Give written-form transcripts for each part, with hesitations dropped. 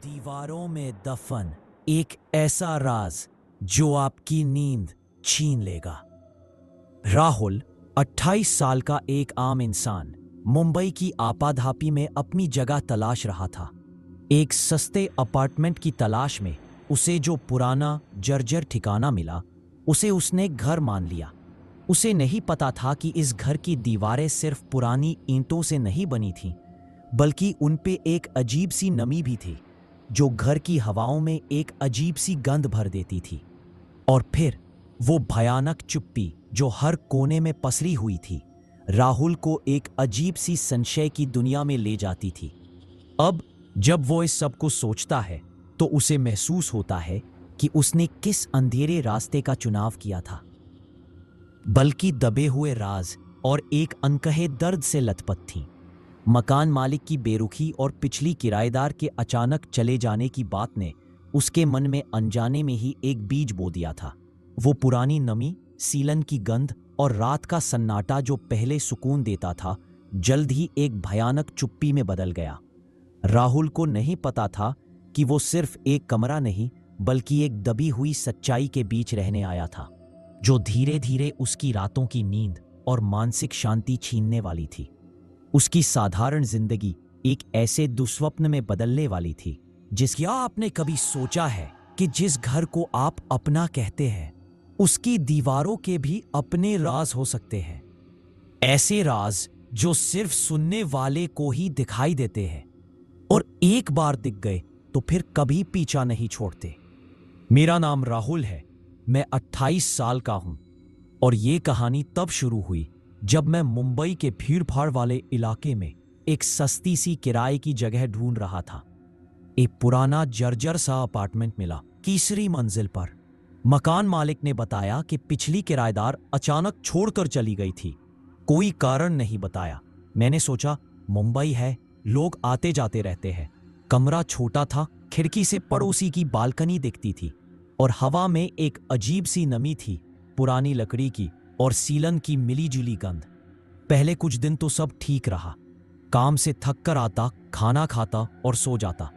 दीवारों में दफन एक ऐसा राज जो आपकी नींद छीन लेगा। राहुल 28 साल का एक आम इंसान मुंबई की आपाधापी में अपनी जगह तलाश रहा था। एक सस्ते अपार्टमेंट की तलाश में उसे जो पुराना जर्जर ठिकाना मिला उसे उसने घर मान लिया। उसे नहीं पता था कि इस घर की दीवारें सिर्फ पुरानी ईंटों से नहीं बनी थीं, बल्कि उन पे एक अजीब सी नमी भी थी जो घर की हवाओं में एक अजीब सी गंध भर देती थी। और फिर वो भयानक चुप्पी जो हर कोने में पसरी हुई थी राहुल को एक अजीब सी संशय की दुनिया में ले जाती थी। अब जब वो इस सब को सोचता है तो उसे महसूस होता है कि उसने किस अंधेरे रास्ते का चुनाव किया था। बल्कि दबे हुए राज और एक अनकहे दर्द से लथपथ थी। मकान मालिक की बेरुखी और पिछली किराएदार के अचानक चले जाने की बात ने उसके मन में अनजाने में ही एक बीज बो दिया था। वो पुरानी नमी, सीलन की गंध और रात का सन्नाटा जो पहले सुकून देता था जल्द ही एक भयानक चुप्पी में बदल गया। राहुल को नहीं पता था कि वो सिर्फ एक कमरा नहीं बल्कि एक दबी हुई सच्चाई के बीच रहने आया था जो धीरे धीरे उसकी रातों की नींद और मानसिक शांति छीनने वाली थी। उसकी साधारण जिंदगी एक ऐसे दुस्वप्न में बदलने वाली थी जिसकी आपने कभी सोचा है कि जिस घर को आप अपना कहते हैं उसकी दीवारों के भी अपने राज हो सकते हैं। ऐसे राज जो सिर्फ सुनने वाले को ही दिखाई देते हैं और एक बार दिख गए तो फिर कभी पीछा नहीं छोड़ते। मेरा नाम राहुल है, मैं 28 साल का हूं और ये कहानी तब शुरू हुई जब मैं मुंबई के भीड़-भाड़ वाले इलाके में एक सस्ती सी किराए की जगह ढूंढ रहा था। एक पुराना जर्जर सा अपार्टमेंट मिला तीसरी मंजिल पर। मकान मालिक ने बताया कि पिछली किराएदार अचानक छोड़कर चली गई थी। कोई कारण नहीं बताया। मैंने सोचा मुंबई है, लोग आते जाते रहते हैं। कमरा छोटा था, खिड़की से पड़ोसी की बालकनी दिखती थी और हवा में एक अजीब सी नमी थी, पुरानी लकड़ी की और सीलन की मिली-जुली गंध। पहले कुछ दिन तो सब ठीक रहा। काम से थक कर आता, खाना खाता और सो जाता।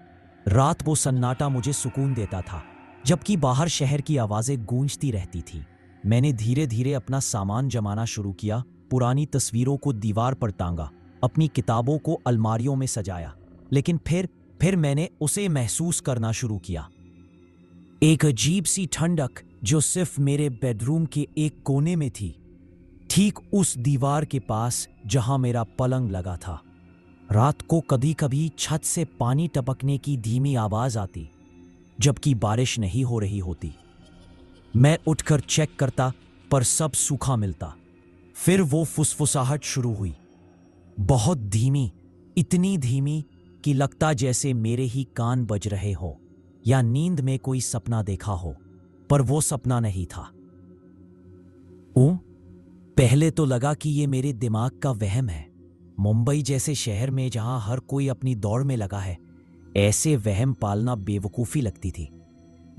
रात वो सन्नाटा मुझे सुकून देता था, जबकि बाहर शहर की आवाजें गूंजती रहती थी। मैंने धीरे धीरे अपना सामान जमाना शुरू किया, पुरानी तस्वीरों को दीवार पर टांगा, अपनी किताबों को अलमारियों में सजाया। लेकिन फिर मैंने उसे महसूस करना शुरू किया। एक अजीब सी ठंडक जो सिर्फ मेरे बेडरूम के एक कोने में थी, ठीक उस दीवार के पास जहां मेरा पलंग लगा था। रात को कभी कभी छत से पानी टपकने की धीमी आवाज आती, जबकि बारिश नहीं हो रही होती। मैं उठकर चेक करता पर सब सूखा मिलता। फिर वो फुसफुसाहट शुरू हुई, बहुत धीमी, इतनी धीमी कि लगता जैसे मेरे ही कान बज रहे हो या नींद में कोई सपना देखा हो, पर वो सपना नहीं था। पहले तो लगा कि ये मेरे दिमाग का वहम है। मुंबई जैसे शहर में जहां हर कोई अपनी दौड़ में लगा है, ऐसे वहम पालना बेवकूफ़ी लगती थी।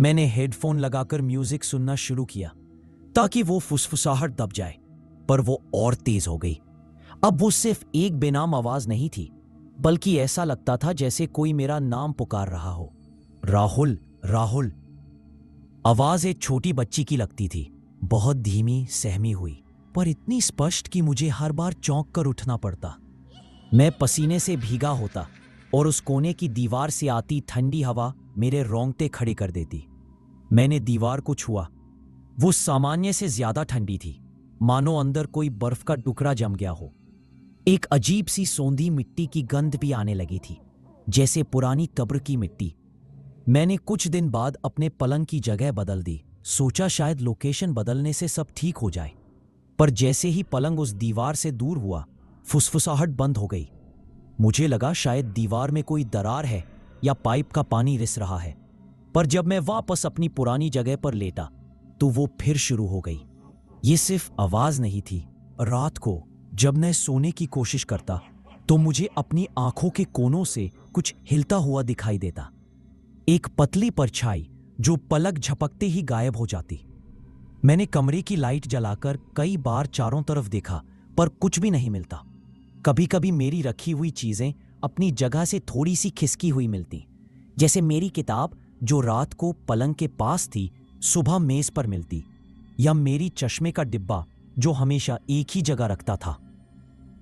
मैंने हेडफोन लगाकर म्यूजिक सुनना शुरू किया ताकि वो फुसफुसाहट दब जाए, पर वो और तेज हो गई। अब वो सिर्फ एक बेनाम आवाज नहीं थी, बल्कि ऐसा लगता था जैसे कोई मेरा नाम पुकार रहा हो। राहुल, राहुल। आवाज एक छोटी बच्ची की लगती थी, बहुत धीमी, सहमी हुई, पर इतनी स्पष्ट कि मुझे हर बार चौंक कर उठना पड़ता। मैं पसीने से भीगा होता और उस कोने की दीवार से आती ठंडी हवा मेरे रोंगटे खड़े कर देती। मैंने दीवार को छुआ। वो सामान्य से ज्यादा ठंडी थी, मानो अंदर कोई बर्फ का टुकड़ा जम गया हो। एक अजीब सी सौंधी मिट्टी की गंध भी आने लगी थी, जैसे पुरानी कब्र की मिट्टी। मैंने कुछ दिन बाद अपने पलंग की जगह बदल दी, सोचा शायद लोकेशन बदलने से सब ठीक हो जाए। पर जैसे ही पलंग उस दीवार से दूर हुआ, फुसफुसाहट बंद हो गई। मुझे लगा शायद दीवार में कोई दरार है या पाइप का पानी रिस रहा है। पर जब मैं वापस अपनी पुरानी जगह पर लेटा तो वो फिर शुरू हो गई। ये सिर्फ आवाज नहीं थी। रात को जब मैं सोने की कोशिश करता तो मुझे अपनी आंखों के कोनों से कुछ हिलता हुआ दिखाई देता, एक पतली परछाई जो पलक झपकते ही गायब हो जाती। मैंने कमरे की लाइट जलाकर कई बार चारों तरफ देखा, पर कुछ भी नहीं मिलता। कभी कभी मेरी रखी हुई चीजें अपनी जगह से थोड़ी सी खिसकी हुई मिलती, जैसे मेरी किताब जो रात को पलंग के पास थी सुबह मेज पर मिलती, या मेरी चश्मे का डिब्बा जो हमेशा एक ही जगह रखता था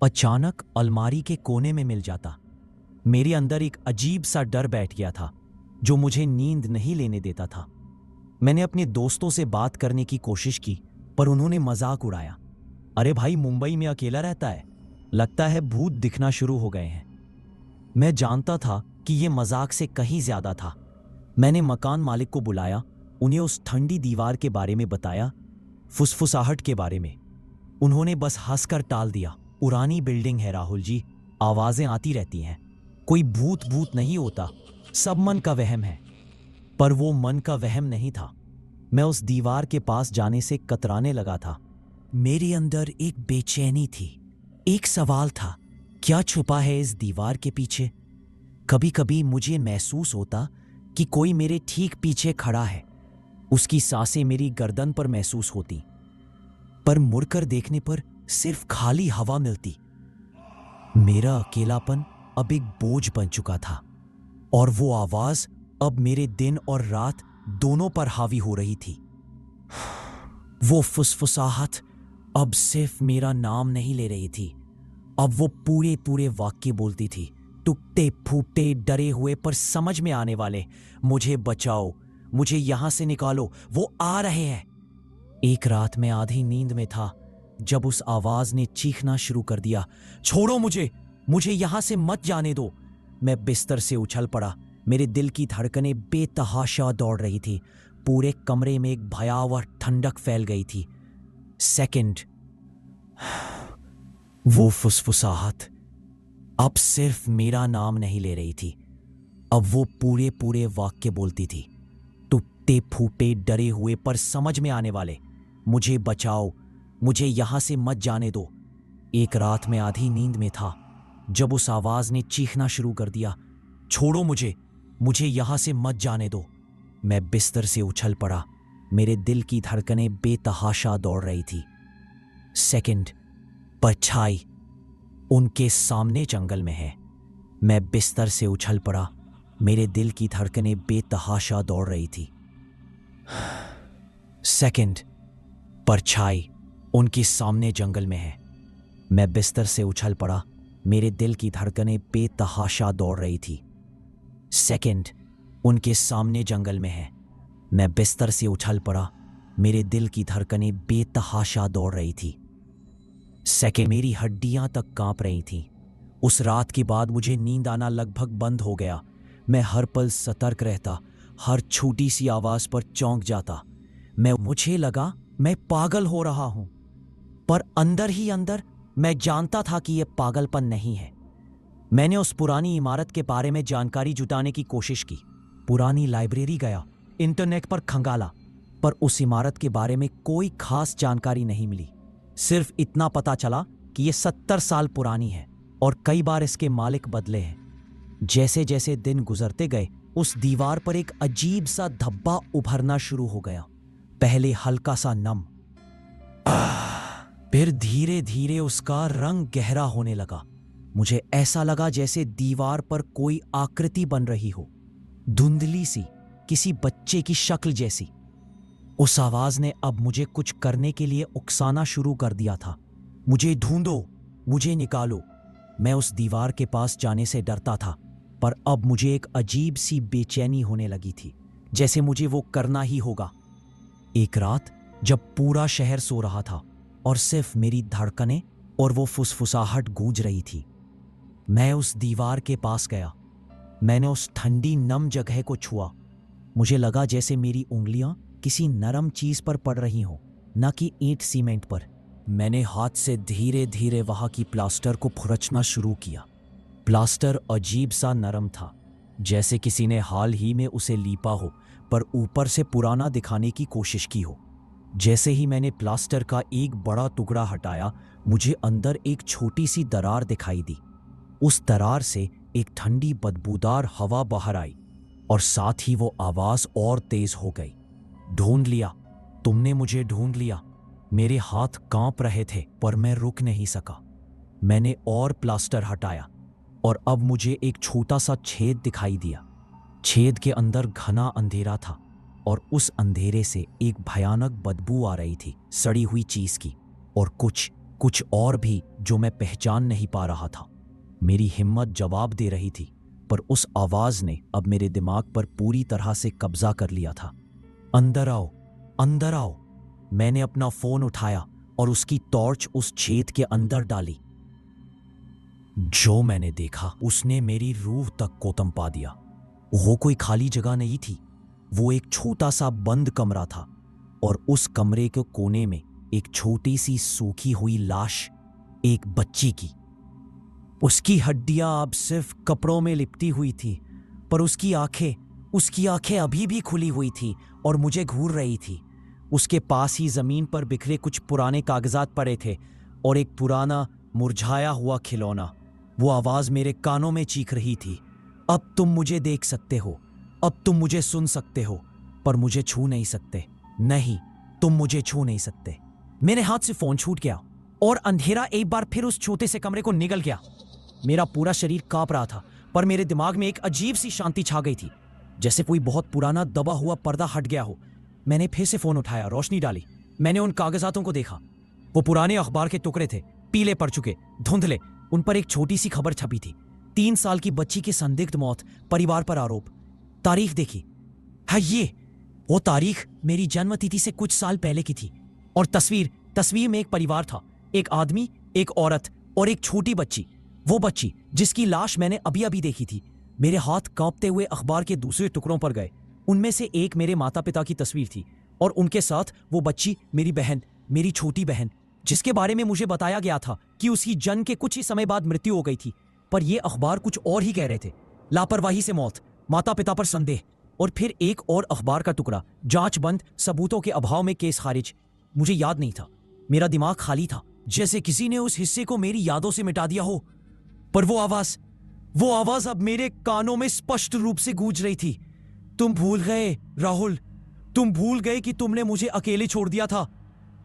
अचानक अलमारी के कोने में मिल जाता। मेरे अंदर एक अजीब सा डर बैठ गया था जो मुझे नींद नहीं लेने देता था। मैंने अपने दोस्तों से बात करने की कोशिश की पर उन्होंने मजाक उड़ाया। अरे भाई, मुंबई में अकेला रहता है, लगता है भूत दिखना शुरू हो गए हैं। मैं जानता था कि यह मजाक से कहीं ज्यादा था। मैंने मकान मालिक को बुलाया, उन्हें उस ठंडी दीवार के बारे में बताया, फुसफुसाहट के बारे में। उन्होंने बस हंसकर टाल दिया। पुरानी बिल्डिंग है राहुल जी, आवाजें आती रहती हैं, कोई भूत भूत नहीं होता, सब मन का वहम है। पर वो मन का वहम नहीं था। मैं उस दीवार के पास जाने से कतराने लगा था। मेरे अंदर एक बेचैनी थी, एक सवाल था, क्या छुपा है इस दीवार के पीछे? कभी कभी मुझे महसूस होता कि कोई मेरे ठीक पीछे खड़ा है, उसकी सांसें मेरी गर्दन पर महसूस होती, पर मुड़कर देखने पर सिर्फ खाली हवा मिलती। मेरा अकेलापन अब एक बोझ बन चुका था और वो आवाज अब मेरे दिन और रात दोनों पर हावी हो रही थी। वो फुसफुसाहट अब सिर्फ मेरा नाम नहीं ले रही थी, अब वो पूरे पूरे वाक्य बोलती थी, टूटे फूटे डरे हुए पर समझ में आने वाले, मुझे बचाओ, मुझे यहां से निकालो, वो आ रहे हैं। एक रात मैं आधी नींद में था जब उस आवाज ने चीखना शुरू कर दिया, छोड़ो मुझे, मुझे यहां से मत जाने दो। मैं बिस्तर से उछल पड़ा, मेरे दिल की धड़कनें बेतहाशा दौड़ रही थी, पूरे कमरे में एक भयावह ठंडक फैल गई थी। सेकंड, वो फुसफुसाहट अब सिर्फ मेरा नाम नहीं ले रही थी, अब वो पूरे पूरे वाक्य बोलती थी, टूटे फूटे डरे हुए पर समझ में आने वाले, मुझे बचाओ, मुझे यहां से मत जाने दो। एक रात में आधी नींद में था जब उस आवाज ने चीखना शुरू कर दिया, छोड़ो मुझे, मुझे यहां से मत जाने दो। मैं बिस्तर से उछल पड़ा, मेरे दिल की धड़कनें बेतहाशा दौड़ रही थी। सेकंड, परछाई उनके सामने जंगल में है। मैं बिस्तर से उछल पड़ा, मेरे दिल की धड़कनें बेतहाशा दौड़ रही थी। सेकंड, परछाई उनके सामने जंगल में है। मैं बिस्तर से उछल पड़ा, मेरे दिल की धड़कनें बेतहाशा दौड़ रही थी। सेकंड, उनके सामने जंगल में है। मैं बिस्तर से उछल पड़ा, मेरे दिल की धड़कनें बेतहाशा दौड़ रही थी। सेकंड, मेरी हड्डियां तक कांप रही थीं। उस रात के बाद मुझे नींद आना लगभग बंद हो गया। मैं हर पल सतर्क रहता, हर छोटी सी आवाज पर चौंक जाता। मुझे लगा मैं पागल हो रहा हूं, पर अंदर ही अंदर मैं जानता था कि यह पागलपन नहीं है। मैंने उस पुरानी इमारत के बारे में जानकारी जुटाने की कोशिश की, पुरानी लाइब्रेरी गया, इंटरनेट पर खंगाला, पर उस इमारत के बारे में कोई खास जानकारी नहीं मिली। सिर्फ इतना पता चला कि यह 70 साल पुरानी है और कई बार इसके मालिक बदले हैं। जैसे जैसे दिन गुजरते गए, उस दीवार पर एक अजीब सा धब्बा उभरना शुरू हो गया। पहले हल्का सा नम, फिर धीरे धीरे उसका रंग गहरा होने लगा। मुझे ऐसा लगा जैसे दीवार पर कोई आकृति बन रही हो, धुंधली सी, किसी बच्चे की शक्ल जैसी। उस आवाज ने अब मुझे कुछ करने के लिए उकसाना शुरू कर दिया था। मुझे ढूंढो, मुझे निकालो। मैं उस दीवार के पास जाने से डरता था, पर अब मुझे एक अजीब सी बेचैनी होने लगी थी, जैसे मुझे वो करना ही होगा। एक रात जब पूरा शहर सो रहा था और सिर्फ मेरी धड़कनें और वो फुसफुसाहट गूंज रही थी, मैं उस दीवार के पास गया। मैंने उस ठंडी नम जगह को छुआ। मुझे लगा जैसे मेरी उंगलियां किसी नरम चीज पर पड़ रही हों, न कि ईंट सीमेंट पर। मैंने हाथ से धीरे धीरे वहां की प्लास्टर को खुरचना शुरू किया। प्लास्टर अजीब सा नरम था, जैसे किसी ने हाल ही में उसे लीपा हो, पर ऊपर से पुराना दिखाने की कोशिश की हो। जैसे ही मैंने प्लास्टर का एक बड़ा टुकड़ा हटाया, मुझे अंदर एक छोटी सी दरार दिखाई दी। उस दरार से एक ठंडी बदबूदार हवा बाहर आई और साथ ही वो आवाज और तेज हो गई, ढूंढ लिया, तुमने मुझे ढूंढ लिया। मेरे हाथ कांप रहे थे पर मैं रुक नहीं सका। मैंने और प्लास्टर हटाया और अब मुझे एक छोटा सा छेद दिखाई दिया। छेद के अंदर घना अंधेरा था और उस अंधेरे से एक भयानक बदबू आ रही थी, सड़ी हुई चीज की, और कुछ और भी जो मैं पहचान नहीं पा रहा था। मेरी हिम्मत जवाब दे रही थी, पर उस आवाज ने अब मेरे दिमाग पर पूरी तरह से कब्जा कर लिया था। अंदर आओ, अंदर आओ। मैंने अपना फोन उठाया और उसकी टॉर्च उस छेद के अंदर डाली। जो मैंने देखा उसने मेरी रूह तक को कंपा दिया। वो कोई खाली जगह नहीं थी, वो एक छोटा सा बंद कमरा था, और उस कमरे के कोने में एक छोटी सी सूखी हुई लाश, एक बच्ची की। उसकी हड्डियां अब सिर्फ कपड़ों में लिपटी हुई थी, पर उसकी आंखें अभी भी खुली हुई थी और मुझे घूर रही थी। उसके पास ही जमीन पर बिखरे कुछ पुराने कागजात पड़े थे और एक पुराना मुरझाया हुआ खिलौना। वो आवाज मेरे कानों में चीख रही थी, अब तुम मुझे देख सकते हो, अब तुम मुझे सुन सकते हो, पर मुझे छू नहीं सकते। नहीं, तुम मुझे छू नहीं सकते। मेरे हाथ से फोन छूट गया और अंधेरा एक बार फिर उस छोटे से कमरे को निगल गया। मेरा पूरा शरीर कांप रहा था, पर मेरे दिमाग में एक अजीब सी शांति छा गई थी, जैसे कोई बहुत पुराना दबा हुआ पर्दा हट गया हो। मैंने फिर से फोन उठाया, रोशनी डाली। मैंने उन कागजातों को देखा। वो पुराने अखबार के टुकड़े थे, पीले पड़ चुके, धुंधले। उन पर एक छोटी सी खबर छपी थी, 3 साल की बच्ची की संदिग्ध मौत, परिवार पर आरोप। तारीख देखी, हाँ ये वो तारीख मेरी जन्म तिथि से कुछ साल पहले की थी। और तस्वीर में एक परिवार था, एक आदमी, एक औरत और एक छोटी बच्ची। वो बच्ची जिसकी लाश मैंने अभी अभी देखी थी। मेरे हाथ कांपते हुए अखबार के दूसरे टुकड़ों पर गए। उनमें से एक मेरे माता पिता की तस्वीर थी, और उनके साथ वो बच्ची, मेरी बहन, मेरी छोटी बहन, जिसके बारे में मुझे बताया गया था कि उसकी जन्म के कुछ ही समय बाद मृत्यु हो गई थी। पर यह अखबार कुछ और ही कह रहे थे। लापरवाही से मौत, माता पिता पर संदेह, और फिर एक और अखबार का टुकड़ा, जांच बंद, सबूतों के अभाव में केस खारिज। मुझे याद नहीं था, मेरा दिमाग खाली था, जैसे किसी ने उस हिस्से को मेरी यादों से मिटा दिया हो। पर वो आवाज अब मेरे कानों में स्पष्ट रूप से गूंज रही थी। तुम भूल गए राहुल, तुम भूल गए कि तुमने मुझे अकेले छोड़ दिया था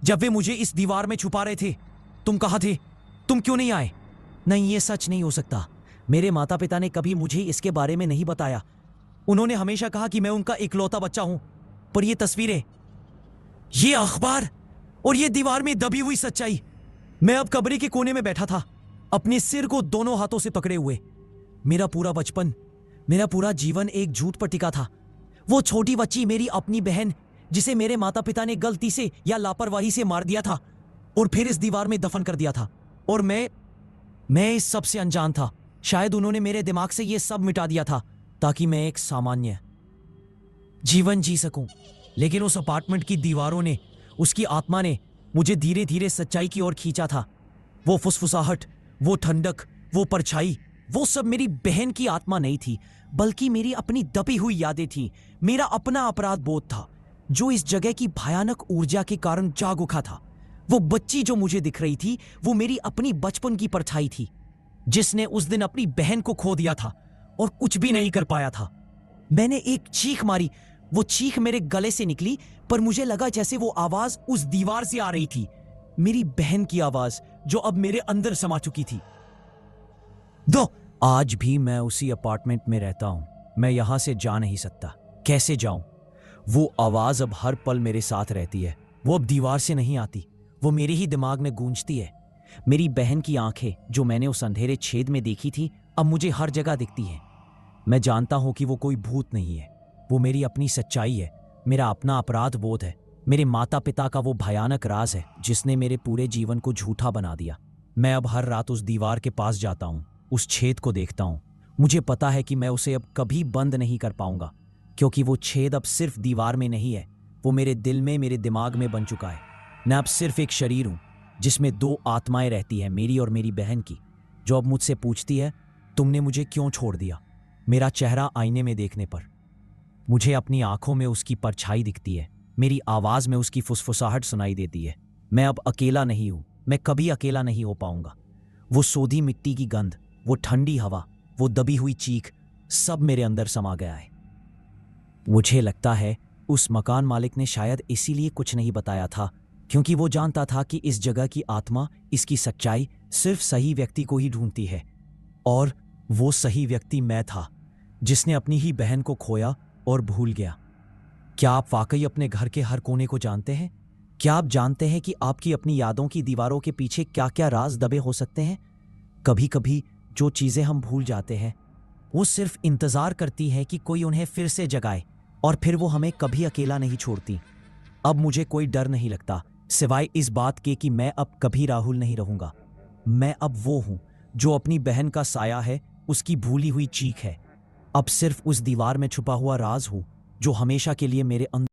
जब वे मुझे इस दीवार में छुपा रहे थे। तुम कहाँ थे? तुम क्यों नहीं आए? नहीं, ये सच नहीं हो सकता। मेरे माता पिता ने कभी मुझे इसके बारे में नहीं बताया। उन्होंने हमेशा कहा कि मैं उनका इकलौता बच्चा हूं। पर ये तस्वीरें, ये अखबार और ये दीवार में दबी हुई सच्चाई। मैं अब कमरे के कोने में बैठा था, अपने सिर को दोनों हाथों से पकड़े हुए। मेरा पूरा बचपन, मेरा पूरा जीवन एक झूठ पर टिका था। वो छोटी बच्ची मेरी अपनी बहन, जिसे मेरे माता पिता ने गलती से या लापरवाही से मार दिया था और फिर इस दीवार में दफन कर दिया था। और मैं इस सब से अनजान था। शायद उन्होंने मेरे दिमाग से ये सब मिटा दिया था ताकि मैं एक सामान्य जीवन जी सकूं। लेकिन उस अपार्टमेंट की दीवारों ने, उसकी आत्मा ने मुझे धीरे धीरे सच्चाई की ओर खींचा था। वो फुसफुसाहट, वो ठंडक, वो परछाई, वो सब मेरी बहन की आत्मा नहीं थी, बल्कि मेरी अपनी दबी हुई यादें थी। मेरा अपना अपराध बोध था जो इस जगह की भयानक ऊर्जा के कारण जाग उठा था। वो बच्ची जो मुझे दिख रही थी, वो मेरी अपनी बचपन की परछाई थी, जिसने उस दिन अपनी बहन को खो दिया था और कुछ भी नहीं कर पाया था। मैंने एक चीख मारी। वो चीख मेरे गले से निकली, पर मुझे लगा जैसे वो आवाज उस दीवार से आ रही थी, मेरी बहन की आवाज जो अब मेरे अंदर समा चुकी थी। आज भी मैं उसी अपार्टमेंट में रहता हूं। मैं यहां से जा नहीं सकता। कैसे जाऊं? वो आवाज अब हर पल मेरे साथ रहती है। वो अब दीवार से नहीं आती, वो मेरे ही दिमाग में गूंजती है। मेरी बहन की आंखें जो मैंने उस अंधेरे छेद में देखी थी, अब मुझे हर जगह दिखती हैं। मैं जानता हूं कि वो कोई भूत नहीं है, वो मेरी अपनी सच्चाई है, मेरा अपना अपराध बोध है, मेरे माता पिता का वो भयानक राज है जिसने मेरे पूरे जीवन को झूठा बना दिया। मैं अब हर रात उस दीवार के पास जाता हूं, उस छेद को देखता हूं। मुझे पता है कि मैं उसे अब कभी बंद नहीं कर पाऊंगा, क्योंकि वो छेद अब सिर्फ दीवार में नहीं है, वो मेरे दिल में, मेरे दिमाग में बन चुका है। मैं अब सिर्फ एक शरीर हूं जिसमें 2 आत्माएं रहती हैं, मेरी और मेरी बहन की, जो अब मुझसे पूछती है, तुमने मुझे क्यों छोड़ दिया? मेरा चेहरा आईने में देखने पर मुझे अपनी आंखों में उसकी परछाई दिखती है, मेरी आवाज में उसकी फुसफुसाहट सुनाई देती है। मैं अब अकेला नहीं हूं, मैं कभी अकेला नहीं हो पाऊंगा। वो सोधी मिट्टी की गंध, वो ठंडी हवा, वो दबी हुई चीख, सब मेरे अंदर समा गया है। मुझे लगता है उस मकान मालिक ने शायद इसीलिए कुछ नहीं बताया था, क्योंकि वो जानता था कि इस जगह की आत्मा, इसकी सच्चाई सिर्फ सही व्यक्ति को ही ढूंढती है, और वो सही व्यक्ति मैं था। जिसने अपनी ही बहन को खोया और भूल गया। क्या आप वाकई अपने घर के हर कोने को जानते हैं? क्या आप जानते हैं कि आपकी अपनी यादों की दीवारों के पीछे क्या क्या राज दबे हो सकते हैं? कभी कभी जो चीजें हम भूल जाते हैं वो सिर्फ इंतजार करती हैं कि कोई उन्हें फिर से जगाए, और फिर वो हमें कभी अकेला नहीं छोड़ती। अब मुझे कोई डर नहीं लगता, सिवाय इस बात के कि मैं अब कभी राहुल नहीं रहूंगा। मैं अब वो हूं जो अपनी बहन का साया है, उसकी भूली हुई चीख है। अब सिर्फ उस दीवार में छुपा हुआ राज हूं जो हमेशा के लिए मेरे अंदर